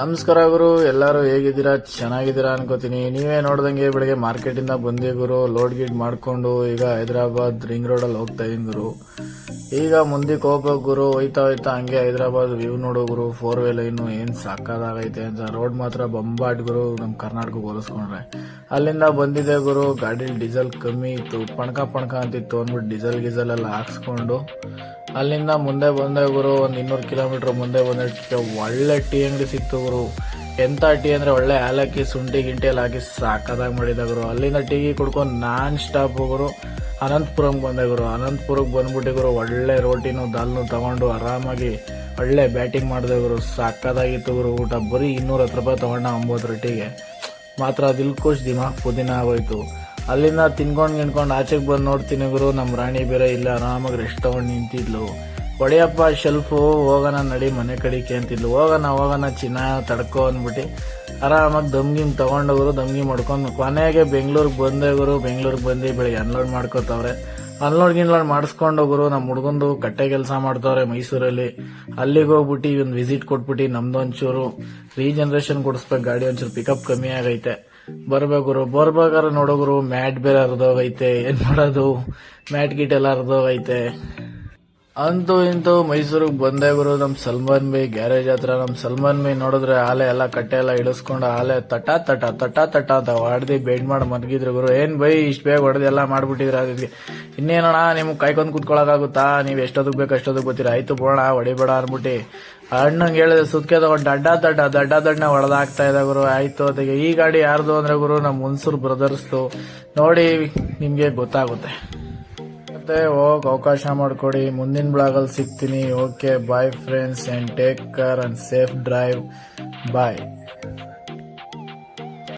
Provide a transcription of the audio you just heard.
ನಮಸ್ಕಾರ ಗುರು, ಎಲ್ಲರೂ ಹೇಗಿದ್ದೀರಾ? ಚೆನ್ನಾಗಿದ್ದೀರಾ ಅನ್ಕೋತೀನಿ. ನೀವೇ ನೋಡ್ದಂಗೆ ಬೆಳಗ್ಗೆ ಮಾರ್ಕೆಟ್ ಇಂದ ಬಂದಿ ಗುರು, ಲೋಡ್ ಗೀಡ್ ಮಾಡ್ಕೊಂಡು ಈಗ ಹೈದರಾಬಾದ್ ರಿಂಗ್ ರೋಡ್ ಅಲ್ಲಿ ಹೋಗ್ತಾ ಇದೀನಿ ಗುರು. ಈಗ ಮುಂದಕ್ಕೆ ಹೋಗ್ಬೇಕು ಗುರು. ಹೋಯ್ತಾ ಹಂಗೆ ಹೈದರಾಬಾದ್ ವ್ಯೂ ನೋಡೋ ಗುರು. 4-ವೇ ಲೈನು ಏನ್ ಸಾಕಾಗೈತೆ ಅಂತ. ರೋಡ್ ಮಾತ್ರ ಬಂಬಾಟ್ ಗುರು, ನಮ್ ಕರ್ನಾಟಕ ಹೋಲಿಸ್ಕೊಂಡ್ರೆ. ಅಲ್ಲಿಂದ ಬಂದಿದೆ ಗುರು, ಗಾಡಿ ಡೀಸೆಲ್ ಕಮ್ಮಿ ಇತ್ತು, ಪಣಕ ಅಂತಿತ್ತು ಅಂದ್ಬಿಟ್ಟು ಡೀಸೆಲ್ ಎಲ್ಲ ಹಾಕ್ಸ್ಕೊಂಡು ಅಲ್ಲಿಂದ ಮುಂದೆ ಬಂದೆ ಗುರು. ಒಂದ್ 200 ಕಿಲೋಮೀಟರ್ ಮುಂದೆ ಬಂದ ಒಳ್ಳೆ ಟೀ ಅಂಗಡಿ ಸಿಕ್ತು ಗುರು. ಎಂತ ಟೀ ಅಂದ್ರೆ ಒಳ್ಳೆ ಏಲಕ್ಕಿ ಶುಂಠಿ ಗಿಂಟಿ ಎಲ್ಲ ಹಾಕಿ ಸಾಕದಾಗಿ ಮಾಡಿದ ಗುರು. ಅಲ್ಲಿಂದ ಟೀ ಕುಡ್ಕೊಂಡು ನಾನ್ ಸ್ಟಾಪ್ ಗುರು ಅನಂತಪುರಂಗೆ ಬಂದೆ ಗುರು. ಅನಂತಪುರಕ್ಕೆ ಬಂದ್ಬಿಟ್ಟು ಗುರು, ಒಳ್ಳೆ ರೋಟಿನು ದಾಲ್ನು ತಗೊಂಡು ಆರಾಮಾಗಿ ಒಳ್ಳೆ ಬ್ಯಾಟಿಂಗ್ ಮಾಡಿದೆ ಗುರು. ಸಾಕದಾಗಿತ್ತು ಗುರು. ಊಟ ಬರೀ 210 ರೂಪಾಯಿ ತಗೊಂಡ 9 ರೊಟ್ಟಿಗೆ ಮಾತ್ರ ದಿಲ್ಖುಷ್ ದಿಮಾಗ್ ಪುದೀನ ಆಗೋಯ್ತು. ಅಲ್ಲಿಂದ ತಿನ್ಕೊಂಡು ಆಚೆಗೆ ಬಂದು ನೋಡ್ತೀನಿ ಗುರು, ನಮ್ಮ ರಾಣಿ ಬೇರೆ ಇಲ್ಲ, ಆರಾಮಾಗಿ ರೆಸ್ಟ್ ತಗೊಂಡು ನಿಂತಿದ್ಲು. ಹೊಡೆಯಪ್ಪ ಶೆಲ್ಫು, ಹೋಗೋಣ ನಡಿ ಮನೆ ಕಡಿಕೆ ಅಂತಿದ್ಲು. ಹೋಗೋಣ ಚಿನ್ನ ತಡ್ಕೊ ಅಂದ್ಬಿಟ್ಟು ಆರಾಮಾಗಿ ದಮ್ಗಿಮ್ ತಗೊಂಡು ಗುರು, ದಮ್ಗಿ ಮಾಡ್ಕೊಂಡು ಕೊನೆಗೆ ಬೆಂಗಳೂರಿಗೆ ಬಂದೆ ಗುರು. ಬೆಂಗಳೂರಿಗೆ ಬಂದು ಬೆಳಿಗ್ಗೆ ಅನ್ಲೋಡ್ ಮಾಡ್ಕೋತಾವ್ರೆ. ಅನ್ಲೋಡ್ ಮಾಡಿಸ್ಕೊಂಡು ಗುರು, ನಮ್ಮ ಹುಡ್ಗಂದು ಕಟ್ಟೆ ಕೆಲಸ ಮಾಡ್ತಾವ್ರೆ ಮೈಸೂರಲ್ಲಿ. ಅಲ್ಲಿಗೆ ಹೋಗ್ಬಿಟ್ಟು ಒಂದು ವಿಸಿಟ್ ಕೊಟ್ಬಿಟ್ಟು ನಮ್ದೊಂಚೂರು ರೀಜನರೇಷನ್ ಕೊಡಿಸ್ಬೇಕು. ಗಾಡಿ ಒಂಚೂರು ಪಿಕಪ್ ಕಮ್ಮಿ ಆಗೈತೆ. ಬರ್ಬೇಕು ಗುರು. ಬರ್ಬೇಕಾದ್ರೆ ನೋಡೋ ಗುರು, ಮ್ಯಾಟ್ ಬೇರೆ ಹರಿದೋಗೈತೆ. ಏನ್ ಮಾಡೋದು, ಮ್ಯಾಟ್ ಗಿಟ್ ಎಲ್ಲ ಹರಿದೋಗೈತೆ. ಅಂತೂ ಇಂತೂ ಮೈಸೂರಿಗೆ ಬಂದೆ ಗುರು. ನಮ್ ಸಲ್ಮಾನ್ ಬೈ ಗ್ಯಾರೇಜ್ ಹತ್ರ. ನಮ್ ಸಲ್ಮಾನ್ ಬೈ ನೋಡಿದ್ರೆ ಆಲೆ ಎಲ್ಲ ಕಟ್ಟೆ ಎಲ್ಲ ಇಳಿಸ್ಕೊಂಡು ಆಲೆ ತಟ ಅಂತ ಹೊಡೆದಿ ಬೆಂಡ್ ಮಾಡಿ ಮಲಗಿದ್ರು ಗುರು. ಏನ್ ಬೈ ಇಷ್ಟ ಬೇಗ ಹೊಡೆದು ಎಲ್ಲ ಮಾಡ್ಬಿಟ್ಟಿದ್ರ. ಅದಕ್ಕೆ ಇನ್ನೇನಣ್ಣ ನಿಮ್ಗೆ ಕಾಯ್ಕೊಂಡ್ ಕುತ್ಕೊಳಕಾಗುತ್ತಾ? ನೀವ್ ಎಷ್ಟೊದಕ್ ಬೇಕು ಅಷ್ಟೊದಕ್ ಬರ್ತೀರಾ, ಆಯ್ತು ಬೋಣ ಹೊಡಿಬೇಡ ಅನ್ಬಿಟ್ಟು ಅಣ್ಣಂಗೆ ಹೇಳಿದೆ. ಸುತ್ಕೆ ತಗೊಂಡು ದಡ್ಡ ಹೊಡೆದಾಗ್ತಾ ಇದೆ ಗುರು. ಆಯ್ತು ಅದಕ್ಕೆ. ಈ ಗಾಡಿ ಯಾರ್ದು ಅಂದ್ರೆ ಗುರು, ನಮ್ ಹುನ್ಸೂರ್ ಬ್ರದರ್ಸ್ದು. ನೋಡಿ ನಿಮ್ಗೆ ಗೊತ್ತಾಗುತ್ತೆ. ಮತ್ತೆ ಹೋಗ್ ಅವಕಾಶ ಮಾಡ್ಕೊಡಿ. ಮುಂದಿನ ಬ್ಲಾಗಲ್ಲಿ ಸಿಗ್ತೀನಿ. Okay, bye friends and take care and safe drive. Bye.